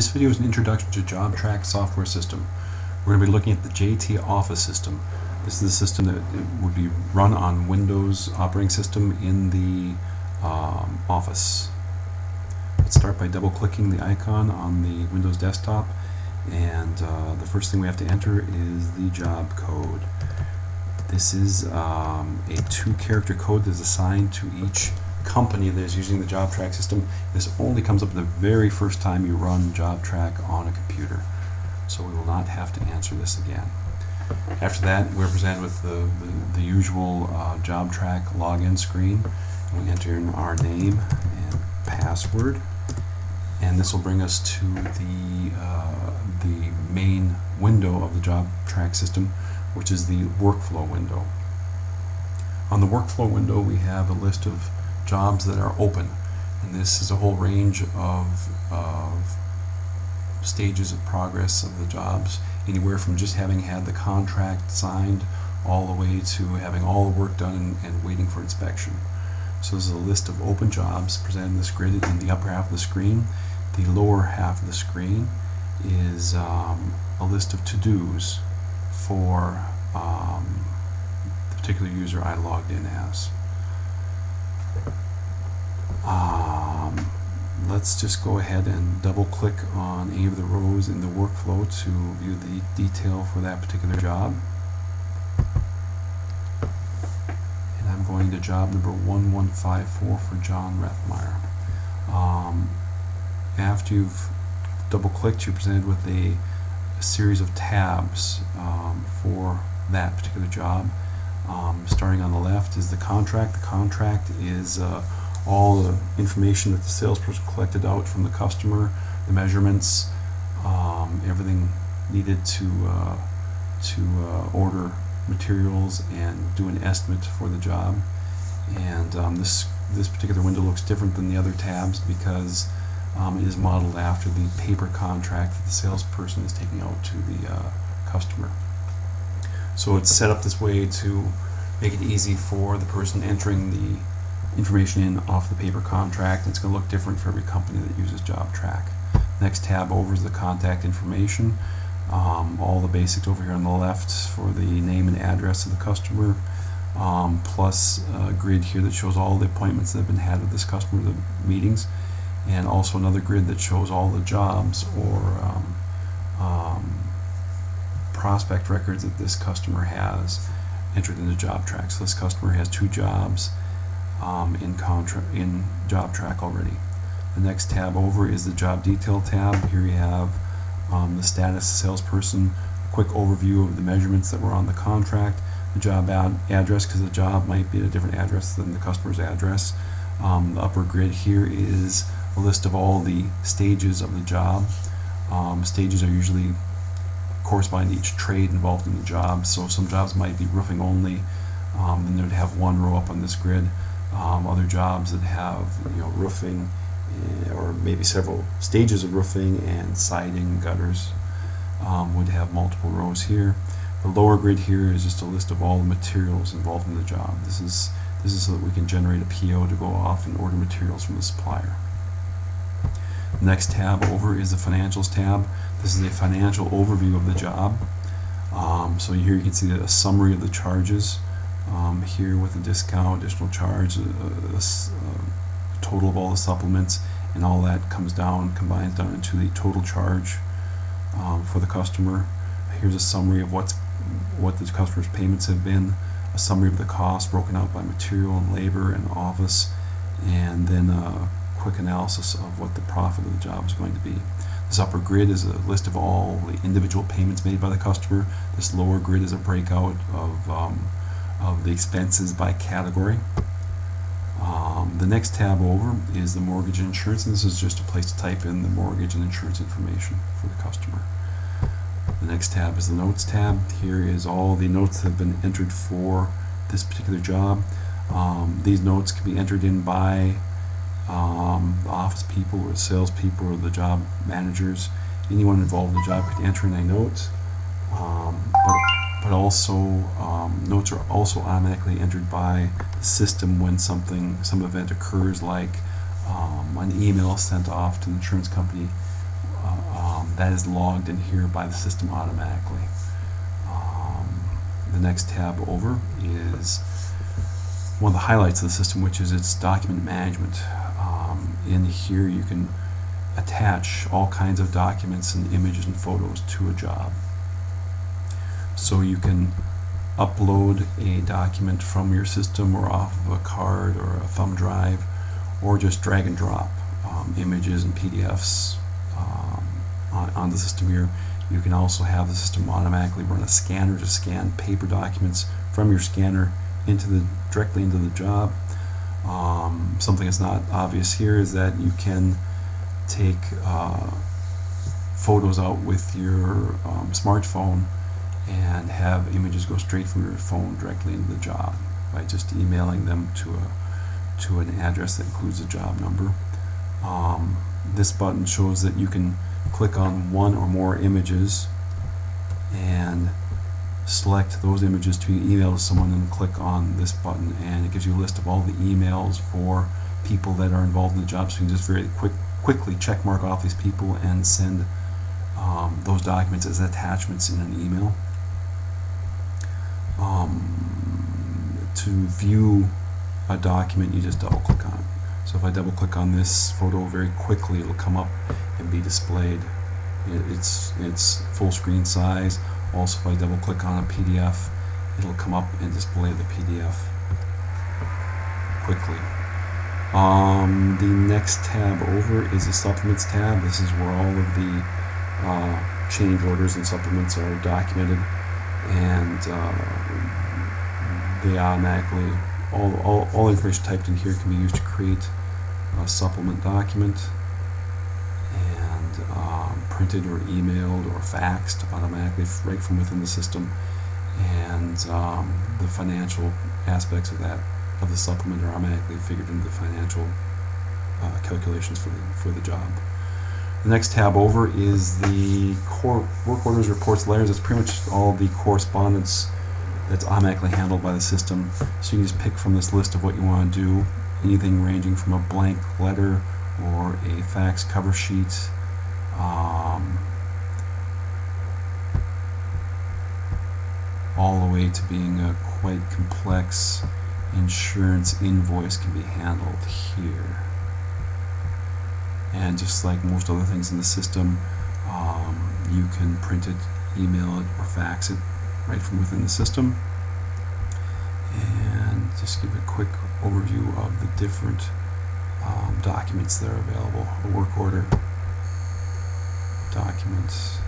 This video is an introduction to JobTrack software system. We're going to be looking at the JT Office system. This is a system that would be run on Windows operating system in the Office. Let's start by double-clicking the icon on the Windows desktop, and the first thing we have to enter is the job code. This is a 2-character code that's assigned to each company that is using the JobTrack system. This only comes up the very first time you run JobTrack on a computer, so we will not have to answer this again. After that, we're presented with the usual JobTrack login screen. We enter in our name and password, and this will bring us to the main window of the JobTrack system, which is the workflow window. On the workflow window, we have a list of jobs that are open, and this is a whole range of stages of progress of the jobs, anywhere from just having had the contract signed all the way to having all the work done and waiting for inspection. So this is a list of open jobs presented in this grid in the upper half of the screen. The lower half of the screen is a list of to-dos for the particular user I logged in as. Let's just go ahead and double click on any of the rows in the workflow to view the detail for that particular job. And I'm going to job number 1154 for John Rethmeyer. After you've double clicked, you're presented with a series of tabs for that particular job. Starting on the left is the contract. The contract is all the information that the salesperson collected out from the customer, the measurements, everything needed to order materials and do an estimate for the job. And this particular window looks different than the other tabs because it is modeled after the paper contract that the salesperson is taking out to the customer. So it's set up this way to make it easy for the person entering the information in off the paper contract. It's going to look different for every company that uses JobTrack. Next tab over is the contact information. All the basics over here on the left for the name and address of the customer, plus a grid here that shows all the appointments that have been had with this customer, the meetings, and also another grid that shows all the jobs or prospect records that this customer has entered into JobTrack. So this customer has 2 jobs in JobTrack already. The next tab over is the job detail tab. Here you have the status salesperson, a quick overview of the measurements that were on the contract, the job address, because the job might be at a different address than the customer's address. The upper grid here is a list of all the stages of the job. Stages are usually correspond to each trade involved in the job. So some jobs might be roofing only, then they would have 1 row up on this grid. Other jobs that have roofing, or maybe several stages of roofing and siding, gutters, would have multiple rows here. The lower grid here is just a list of all the materials involved in the job. This is so that we can generate a PO to go off and order materials from the supplier. The next tab over is the financials tab. This is a financial overview of the job. So here you can see a summary of the charges. Here with a discount, additional charge, a total of all the supplements, and all that combines down into the total charge for the customer. Here's a summary of what the customer's payments have been, a summary of the cost broken out by material and labor and office, and then a quick analysis of what the profit of the job is going to be. This upper grid is a list of all the individual payments made by the customer. This lower grid is a breakout of the expenses by category. The next tab over is the mortgage and insurance, and this is just a place to type in the mortgage and insurance information for the customer. The next tab is the notes tab. Here is all the notes that have been entered for this particular job. These notes can be entered in by the office people or the sales people or the job managers. Anyone involved in the job could enter in a note, but also notes are also automatically entered by the system when some event occurs, like an email sent off to the insurance company that is logged in here by the system automatically. The next tab over is one of the highlights of the system, which is its document management. In here you can attach all kinds of documents and images and photos to a job. So you can upload a document from your system or off of a card or a thumb drive, or just drag and drop images and PDFs on the system here. You can also have the system automatically run a scanner to scan paper documents from your scanner directly into the job. Something that's not obvious here is that you can take photos out with your smartphone and have images go straight from your phone directly into the job by just emailing them to an address that includes a job number. This button shows that you can click on one or more images and select those images to be emailed to someone, and click on this button, and it gives you a list of all the emails for people that are involved in the job, so you can just very quickly check mark off these people and send those documents as attachments in an email. To view a document, you just double click on it. So if I double click on this photo, very quickly it'll come up and be displayed. It's full screen size. Also, if I double click on a PDF, it'll come up and display the PDF quickly. The next tab over is the supplements tab. This is where all of the change orders and supplements are documented, and they automatically, all information typed in here can be used to create a supplement document, and printed or emailed or faxed automatically right from within the system. And the financial aspects of the supplement are automatically figured into the financial calculations for the job. The next tab over is the core work orders, reports, letters. It's pretty much all the correspondence that's automatically handled by the system. So you can just pick from this list of what you want to do, anything ranging from a blank letter or a fax cover sheet, all the way to being a quite complex insurance invoice can be handled here. And just like most other things in the system, you can print it, email it, or fax it right from within the system. And just give a quick overview of the different documents that are available. A work order, documents,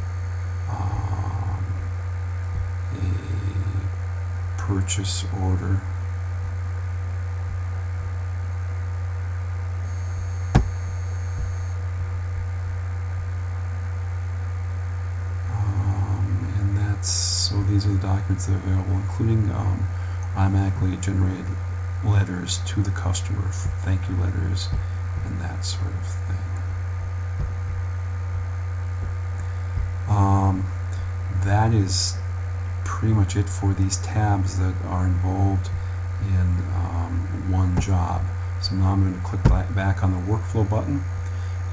a purchase order, so these are the documents that are available, including automatically generated letters to the customer, thank you letters, and that sort of thing. That is pretty much it for these tabs that are involved in one job. So now I'm going to click back on the workflow button,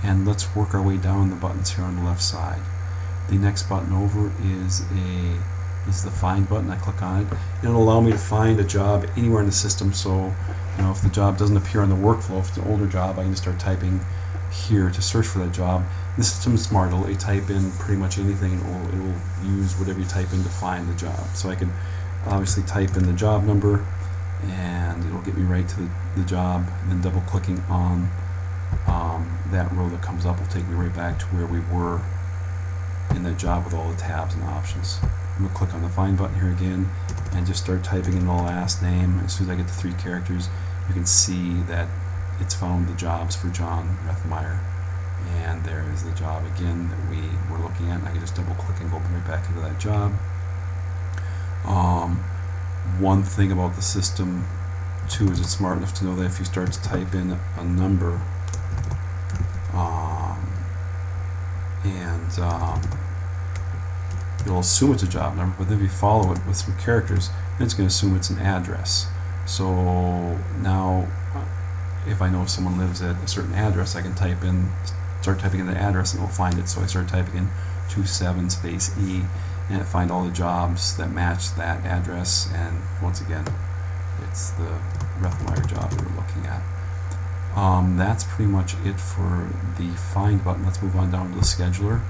and let's work our way down the buttons here on the left side. The next button over is the find button. I click on it. It'll allow me to find a job anywhere in the system. So, if the job doesn't appear on the workflow, if it's an older job, I can just start typing here to search for that job. The system is smart. It'll type in pretty much anything, and it will use whatever you type in to find the job. So I can obviously type in the job number, and it'll get me right to the job. And then double clicking on that row that comes up will take me right back to where we were in that job with all the tabs and options. I'm going to click on the find button here again and just start typing in the last name. As soon as I get to 3 characters, you can see that it's found the jobs for John Rethmeyer, and there is the job again that we were looking at, and I can just double click and go right back into that job. One thing about the system too is it's smart enough to know that if you start to type in a number it'll assume it's a job number, but then if you follow it with some characters, then it's going to assume it's an address. So now if I know someone lives at a certain address, I can type in start typing in the address and it will find it. So I started typing in 27 space E, and it find all the jobs that match that address, and once again, it's the Rethmeyer job we were looking at. That's pretty much it for the Find button. Let's move on down to the Scheduler.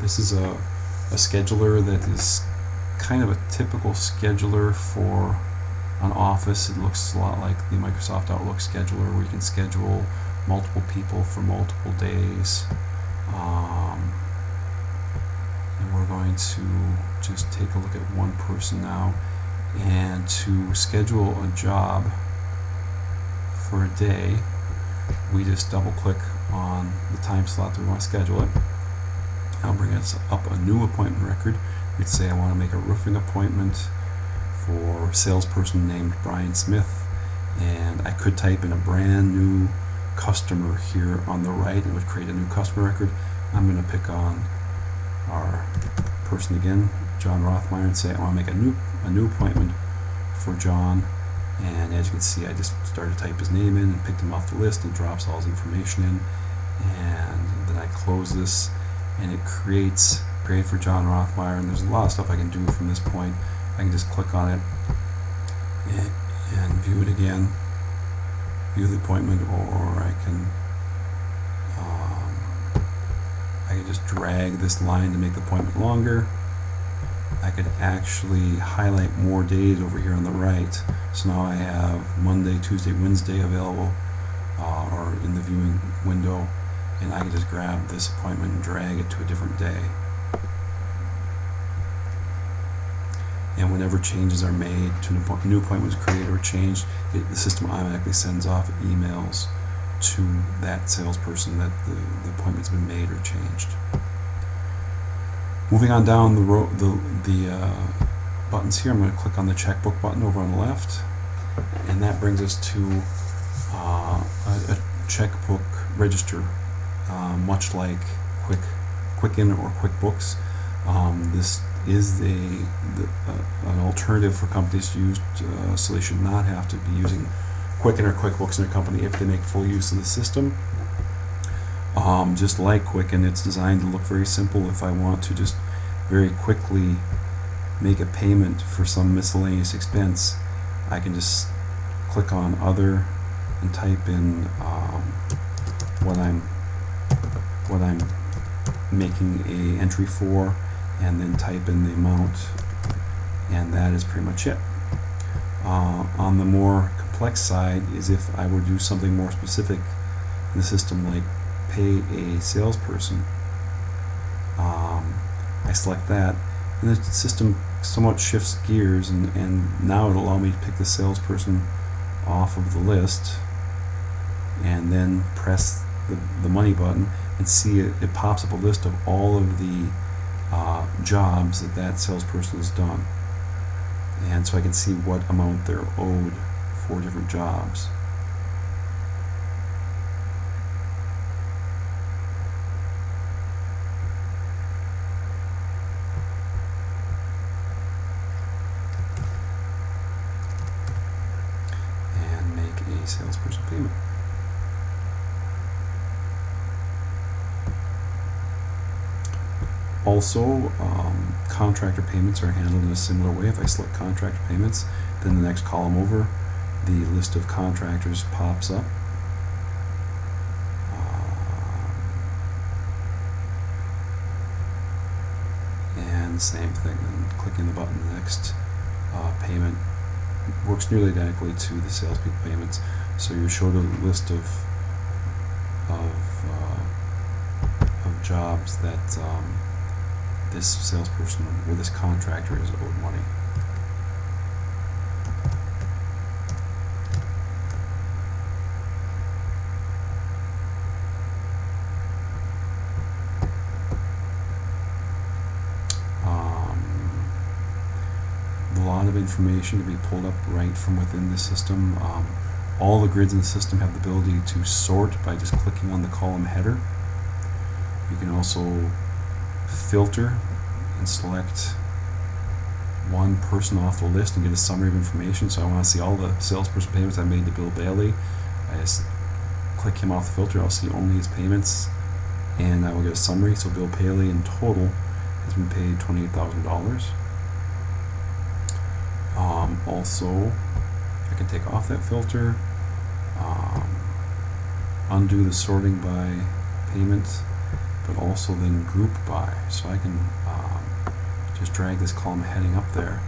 This is a scheduler that is kind of a typical scheduler for an office. It looks a lot like the Microsoft Outlook scheduler, where you can schedule multiple people for multiple days. And we're going to just take a look at one person now. And to schedule a job for a day, we just double click on the time slot that we want to schedule it. I'll bring us up a new appointment record. We'd say I want to make a roofing appointment for a salesperson named Brian Smith, and I could type in a brand new customer here on the right. It would create a new customer record. I'm going to pick on our person again, John Rothmeyer, and say I want to make a new appointment for John. And as you can see, I just started to type his name in and picked him off the list. It drops all his information in, and then I close this, and it creates great for John Rothmeyer. And there's a lot of stuff I can do from this point. I can just click on it and view it again, view the appointment, or I can just drag this line to make the appointment longer. I could actually highlight more days over here on the right. So now I have Monday, Tuesday, Wednesday available, or in the viewing window, and I can just grab this appointment and drag it to a different day. And whenever changes are made to a new appointment is created or changed, the system automatically sends off emails to that salesperson that the appointment's been made or changed. Moving on down the buttons here, I'm going to click on the checkbook button over on the left, and that brings us to a checkbook register, much like Quicken or QuickBooks. This is an alternative for companies to use, so they should not have to be using Quicken or QuickBooks in their company if they make full use of the system. Just like Quicken, it's designed to look very simple. If I want to just very quickly make a payment for some miscellaneous expense, I can just click on Other and type in what I'm making a entry for, and then type in the amount, and that is pretty much it. On the more complex side is if I were to do something more specific in the system, like pay a salesperson. I select that, and the system somewhat shifts gears, and now it'll allow me to pick the salesperson off of the list, and then press the money button, and see it pops up a list of all of the jobs that salesperson has done, and so I can see what amount they're owed for different jobs. And make a salesperson payment. Also, contractor payments are handled in a similar way. If I select contractor payments, then the next column over, the list of contractors pops up. And the same thing, then clicking the button, the next payment works nearly identically to the salespeople payments. So you're showed a list of jobs that this salesperson or this contractor is owed money. A lot of information to be pulled up right from within the system. All the grids in the system have the ability to sort by just clicking on the column header. You can also filter and select one person off the list and get a summary of information. So I want to see all the salesperson payments I made to Bill Bailey. I just click him off the filter. I'll see only his payments, and I will get a summary. So Bill Paley in total has been paid $28,000. Also, I can take off that filter, undo the sorting by payment, but also then group by. So I can just drag this column heading up there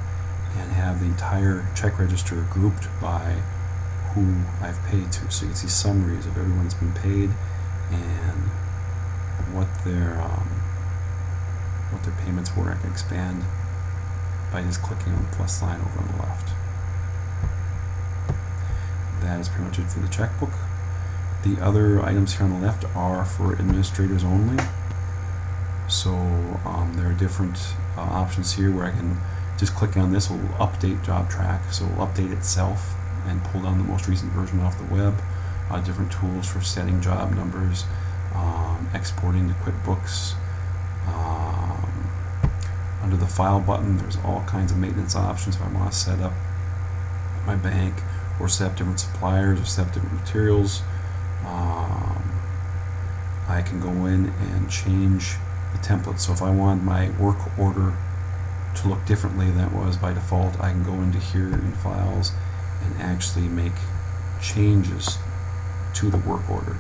and have the entire check register grouped by who I've paid to. So you can see summaries of everyone that's been paid and what their payments were. I can expand by just clicking on the plus sign over on the left. That is pretty much it for the checkbook. The other items here on the left are for administrators only. So there are different options here where I can just click on this will update JobTrack, so it will update itself and pull down the most recent version off the web. Different tools for setting job numbers, exporting to QuickBooks. Under the File button, there's all kinds of maintenance options if I want to set up my bank or set up different suppliers or set up different materials. I can go in and change the template. So if I want my work order to look differently than it was by default, I can go into here in Files and actually make changes to the work order.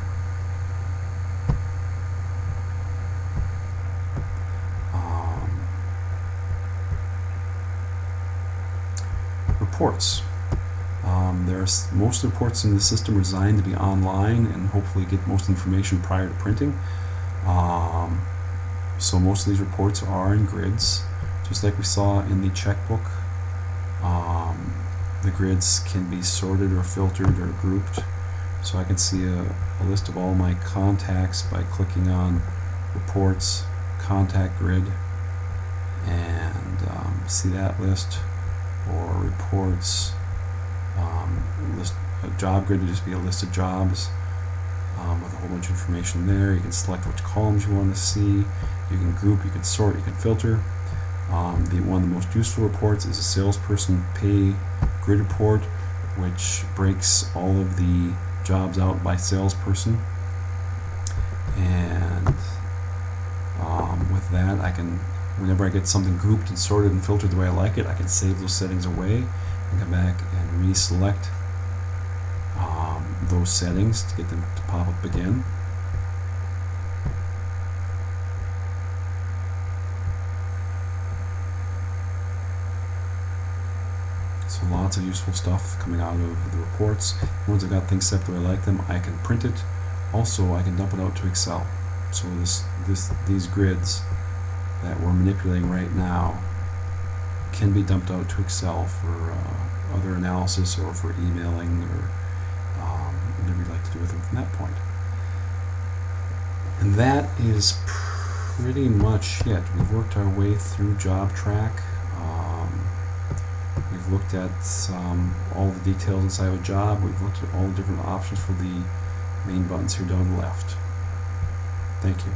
Reports. Most reports in the system are designed to be online and hopefully get most information prior to printing. So most of these reports are in grids, just like we saw in the checkbook. The grids can be sorted or filtered or grouped. So I can see a list of all my contacts by clicking on Reports, Contact Grid, and see that list, or Reports. A job grid would just be a list of jobs with a whole bunch of information there. You can select which columns you want to see. You can group, you can sort, you can filter. One of the most useful reports is a salesperson pay grid report, which breaks all of the jobs out by salesperson. And with that, I can, whenever I get something grouped and sorted and filtered the way I like it, I can save those settings away and come back and reselect those settings to get them to pop up again. So lots of useful stuff coming out of the reports. Once I've got things set the way I like them, I can print it. Also, I can dump it out to Excel. So these grids that we're manipulating right now can be dumped out to Excel for other analysis or for emailing or whatever you'd like to do with them from that point. And that is pretty much it. We've worked our way through JobTrack. We've looked at all the details inside of a job. We've looked at all the different options for the main buttons here down the left. Thank you.